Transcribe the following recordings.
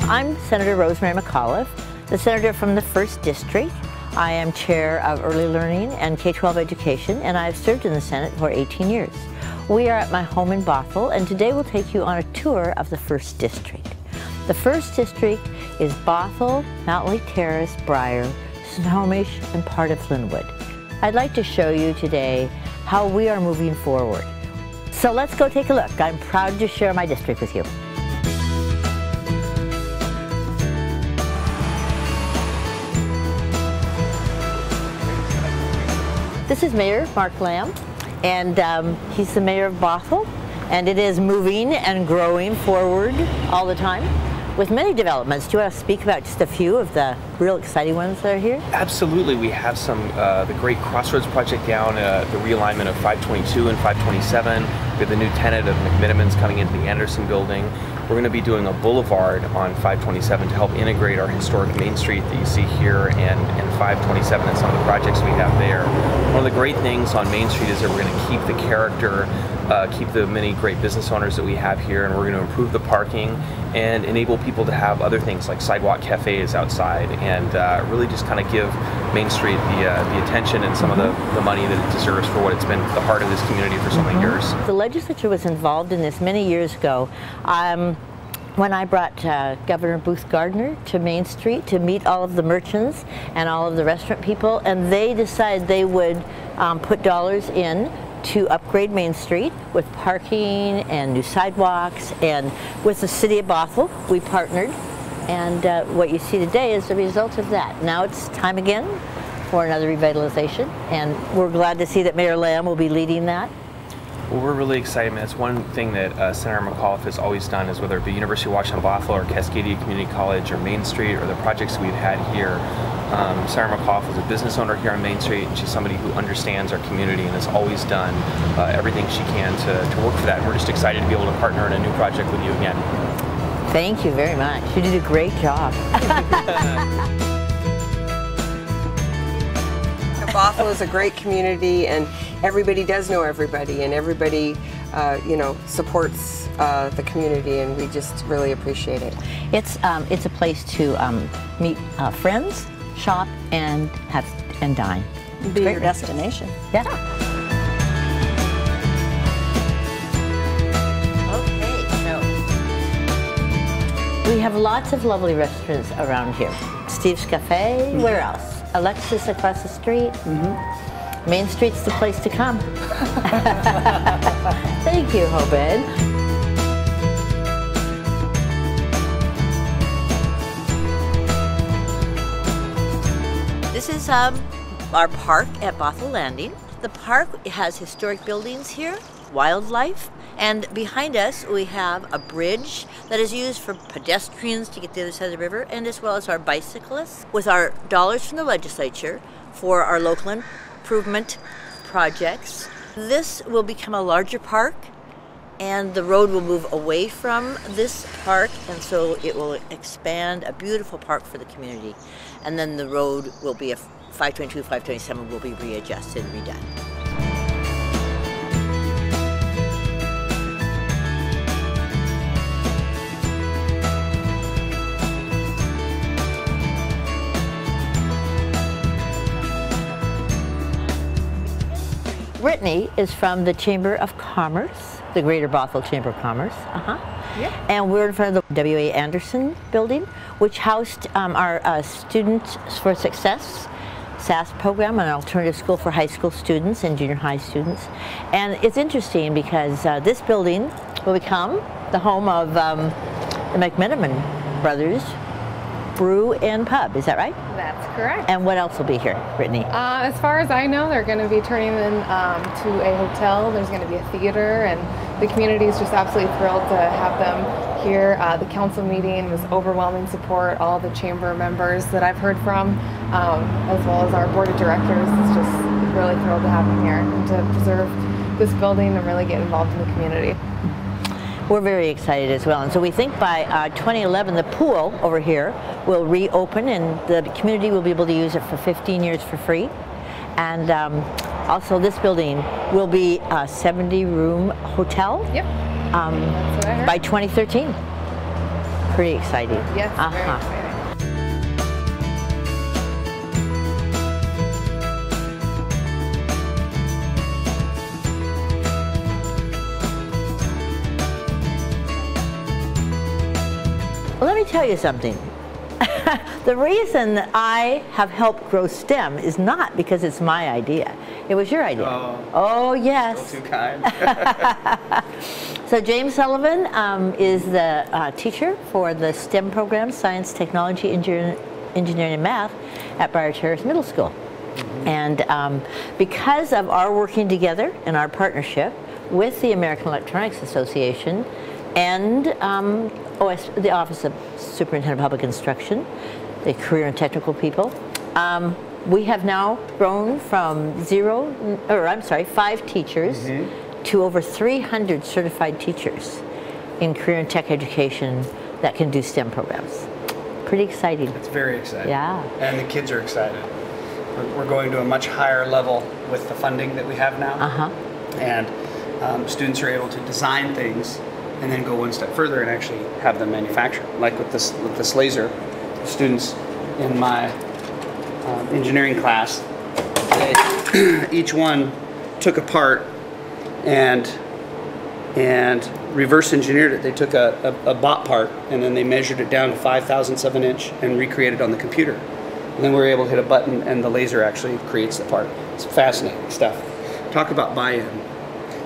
I'm Senator Rosemary McAuliffe, the senator from the 1st District. I am chair of early learning and K-12 education, and I've served in the Senate for 18 years. We are at my home in Bothell, and today we'll take you on a tour of the 1st District. The 1st District is Bothell, Mountain Lake Terrace, Briar, Snohomish, and part of Lynwood. I'd like to show you today how we are moving forward. So let's go take a look. I'm proud to share my district with you. This is Mayor Mark Lamb, and he's the mayor of Bothell, and it is moving and growing forward all the time with many developments. Do you want to speak about just a few of the real exciting ones that are here? Absolutely. We have some, the great Crossroads project down, the realignment of 522 and 527. We have the new tenant of McMenamins coming into the Anderson building. We're going to be doing a boulevard on 527 to help integrate our historic Main Street that you see here and 527 and some of the projects we have there. One of the great things on Main Street is that we're going to keep the character, keep the many great business owners that we have here, and we're going to improve the parking and enable people to have other things like sidewalk cafes outside, and really just kind of give Main Street the attention and some of the money that it deserves for what it's been the heart of this community for so many years. The legislature was involved in this many years ago. When I brought Governor Booth Gardner to Main Street to meet all of the merchants and all of the restaurant people, and they decided they would put dollars in to upgrade Main Street with parking and new sidewalks, and with the city of Bothell we partnered, and what you see today is the result of that. Now it's time again for another revitalization, and we're glad to see that Mayor Lamb will be leading that. Well, we're really excited. That's one thing that Senator McAuliffe has always done, is whether it be University of Washington Bothell or Cascadia Community College or Main Street or the projects we've had here. Senator McAuliffe is a business owner here on Main Street, and she's somebody who understands our community and has always done everything she can to work for that. And we're just excited to be able to partner in a new project with you again. Thank you very much. You did a great job. Bothell is a great community, and everybody does know everybody, and everybody you know, supports the community, and we just really appreciate it. It's a place to meet friends, shop, and dine. Be your destination. Yeah. Okay, so we have lots of lovely restaurants around here. Steve's Cafe. Where else? Alexis across the street. Main Street's the place to come. Thank you, Hobin. This is our park at Bothell Landing. The park has historic buildings here, wildlife, and behind us we have a bridge that is used for pedestrians to get to the other side of the river, and as well as our bicyclists. With our dollars from the legislature for our local improvement projects, this will become a larger park, and the road will move away from this park, and so it will expand a beautiful park for the community. And then the road will be 522, 527 will be readjusted and redone. Brittany is from the Chamber of Commerce, the Greater Bothell Chamber of Commerce. Yeah. And we're in front of the W.A. Anderson building, which housed our Students for Success SAS program, an alternative school for high school students and junior high students. And it's interesting because this building will become the home of the McMenamin Brothers Brew and Pub. Is that right? That's correct. And what else will be here, Brittany? As far as I know, they're going to be turning them to a hotel. There's going to be a theater, and the community is just absolutely thrilled to have them here. The council meeting was overwhelming support. All the chamber members that I've heard from, as well as our board of directors, is just really thrilled to have them here and to preserve this building and really get involved in the community. We're very excited as well, and so we think by 2011 the pool over here will reopen, and the community will be able to use it for 15 years for free. And also this building will be a 70-room hotel. Yep. That's what I heard. By 2013. Pretty exciting. Yes, very exciting. Well, let me tell you something. The reason that I have helped grow STEM is not because it's my idea. It was your idea. Oh yes. Still too kind. So James Sullivan is the teacher for the STEM program, Science, Technology, Engineering, and Math at Briar Terrace Middle School. And because of our working together and our partnership with the American Electronics Association and the Office of Superintendent of Public Instruction, the career and technical people, we have now grown from 5 teachers to over 300 certified teachers in career and tech education that can do STEM programs. Pretty exciting. It's very exciting. Yeah. And the kids are excited. We're going to a much higher level with the funding that we have now. And students are able to design things and then go one step further and actually have them manufactured. Like with this laser, students in my engineering class, each one took a part and reverse engineered it. They took a bot part and then they measured it down to 5/1000 of an inch and recreated it on the computer. And then we were able to hit a button and the laser actually creates the part. It's fascinating stuff. Talk about buy-in.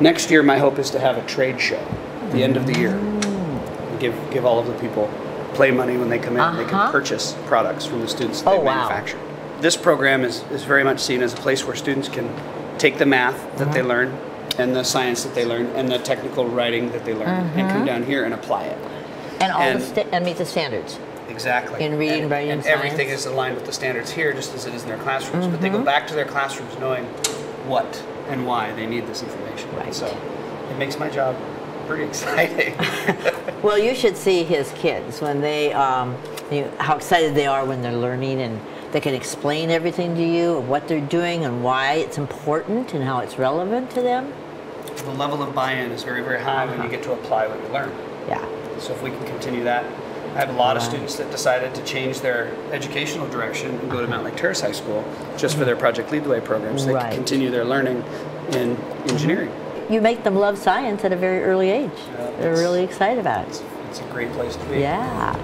Next year, my hope is to have a trade show at the end of the year. Give all of the people play money when they come in. They can purchase products from the students that they manufacture. This program is very much seen as a place where students can take the math that they learn and the science that they learn and the technical writing that they learn and come down here and apply it. And meet the standards. Exactly. In reading, writing, and science. Everything is aligned with the standards here, just as it is in their classrooms. But they go back to their classrooms knowing what and why they need this information. Right. So it makes my job pretty exciting. Well, you should see his kids when they, how excited they are when they're learning, and they can explain everything to you, and what they're doing, and why it's important, and how it's relevant to them. The level of buy-in is very, very high when you get to apply what you learn. Yeah. So if we can continue that. I have a lot of students that decided to change their educational direction and go to Mount Lake Terrace High School just for their Project Lead the Way program, so they can continue their learning in engineering. You make them love science at a very early age. They're really excited about it. It's a great place to be. Yeah.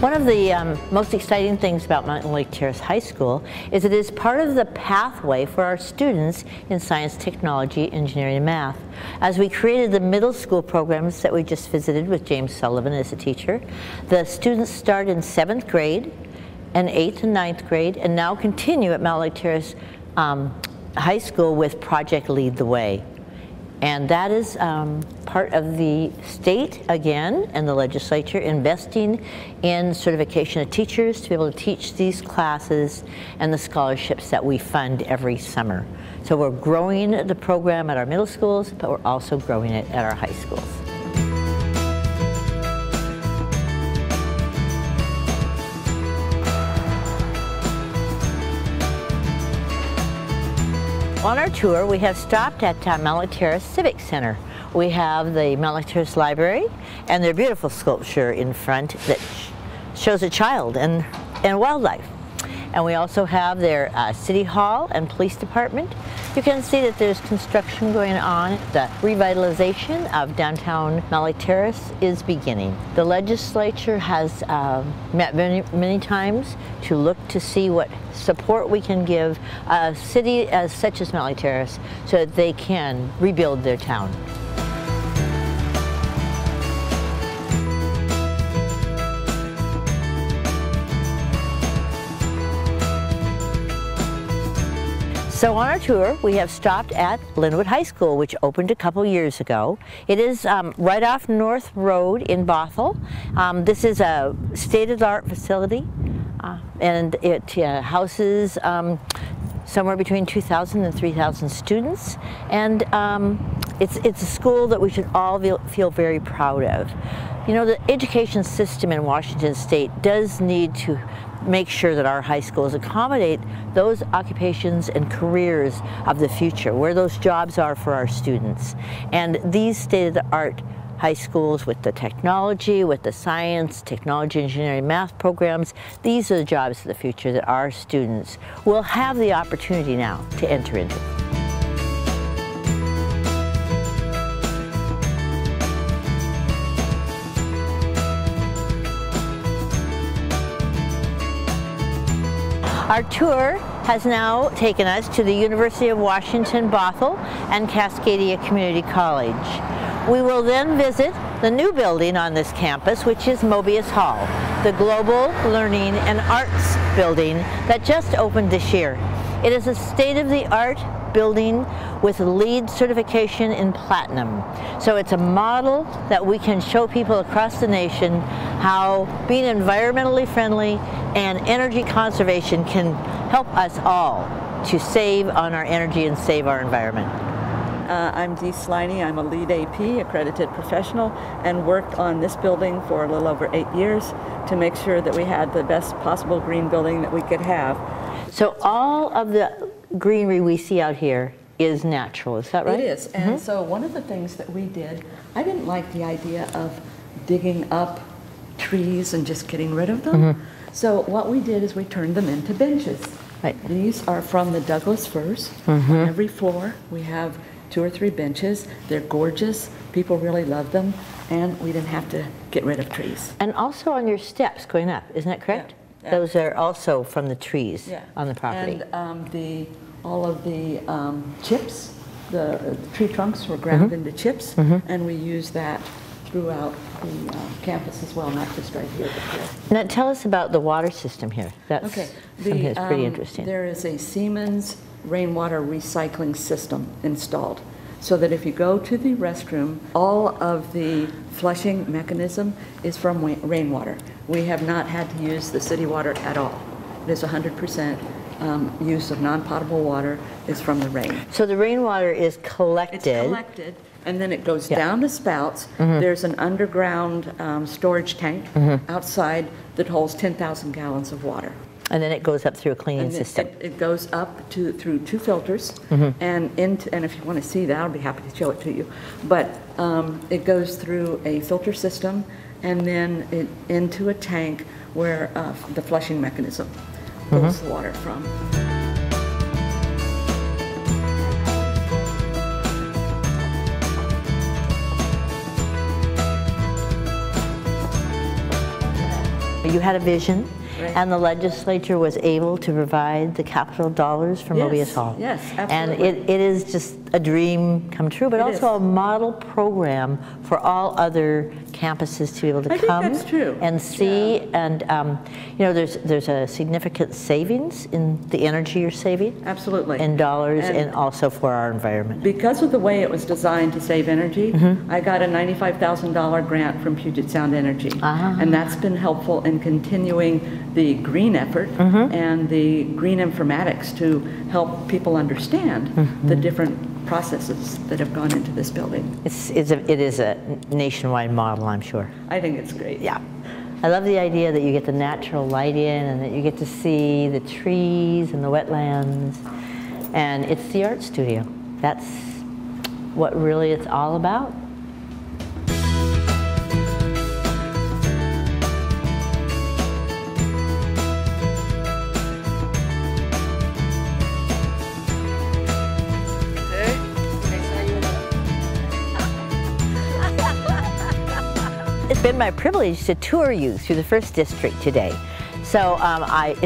One of the most exciting things about Mountain Lake Terrace High School is it is part of the pathway for our students in science, technology, engineering, and math. As we created the middle school programs that we just visited with James Sullivan as a teacher, the students start in 7th grade and 8th and 9th grade and now continue at Mountain Lake Terrace High School with Project Lead the Way. And that is part of the state, again, and the legislature investing in certification of teachers to be able to teach these classes and the scholarships that we fund every summer. So we're growing the program at our middle schools, but we're also growing it at our high schools. On our tour, we have stopped at Mount Lake Terrace Civic Center. We have the Mount Lake Terrace Library and their beautiful sculpture in front that shows a child and wildlife. And we also have their City Hall and Police Department. You can see that there's construction going on. The revitalization of downtown Mount Lake Terrace is beginning. The legislature has met many times to look to see what support we can give a city such as Mount Lake Terrace so that they can rebuild their town. So on our tour, we have stopped at Lynwood High School, which opened a couple years ago. It is right off North Road in Bothell. This is a state-of-the-art facility, and it houses somewhere between 2,000 and 3,000 students. And it's a school that we should all feel very proud of. You know, the education system in Washington State does need to make sure that our high schools accommodate those occupations and careers of the future, where those jobs are for our students. And these state-of-the-art high schools with the technology, with the science, technology, engineering, math programs, these are the jobs of the future that our students will have the opportunity now to enter into. Our tour has now taken us to the University of Washington, Bothell and Cascadia Community College. We will then visit the new building on this campus, which is Mobius Hall, the Global Learning and Arts building that just opened this year. It is a state-of-the-art building with LEED certification in platinum. So it's a model that we can show people across the nation how being environmentally friendly and energy conservation can help us all to save on our energy and save our environment. I'm Dee Sliney. I'm a lead AP, accredited professional, and worked on this building for a little over 8 years to make sure that we had the best possible green building that we could have. So all of the greenery we see out here is natural, is that right? It is, and so one of the things that we did, I didn't like the idea of digging up trees and just getting rid of them. So what we did is we turned them into benches. Right. These are from the Douglas firs. On every floor we have 2 or 3 benches. They're gorgeous. People really love them, and we didn't have to get rid of trees. And also on your steps going up, isn't that correct? Yeah. Those are also from the trees on the property. And all of the chips, the tree trunks were ground into chips, and we use that throughout the campus as well, not just right here, but here. Now tell us about the water system here. That's Okay. something that's pretty interesting. There is a Siemens rainwater recycling system installed, so that if you go to the restroom, all of the flushing mechanism is from rainwater. We have not had to use the city water at all. It is 100% use of non-potable water is from the rain. So the rainwater is collected. It's collected, and then it goes down to spouts. There's an underground storage tank outside that holds 10,000 gallons of water. And then it goes up through a cleaning system. It goes up through 2 filters, and if you want to see that, I'll be happy to show it to you. But it goes through a filter system, and then into a tank where the flushing mechanism pulls the water from. You had a vision, Right. and the legislature was able to provide the capital dollars for Mobius Hall. Yes, And absolutely. it is just a dream come true, but It also is. a model program for all other campuses to be able to I think come that's true. and see. And you know, there's a significant savings in the energy you're saving. Absolutely. In dollars, And and also for our environment. because of the way it was designed to save energy, I got a $95,000 grant from Puget Sound Energy. And that's been helpful in continuing the green effort and the green informatics to help people understand the different processes that have gone into this building. It is a nationwide model, I'm sure. I think it's great. Yeah. I love the idea that you get the natural light in and that you get to see the trees and the wetlands. And it's the art studio. That's what really it's all about. It's been my privilege to tour you through the First District today. So I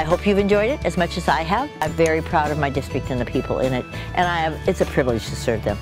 hope you've enjoyed it as much as I have. I'm very proud of my district and the people in it, and it's a privilege to serve them.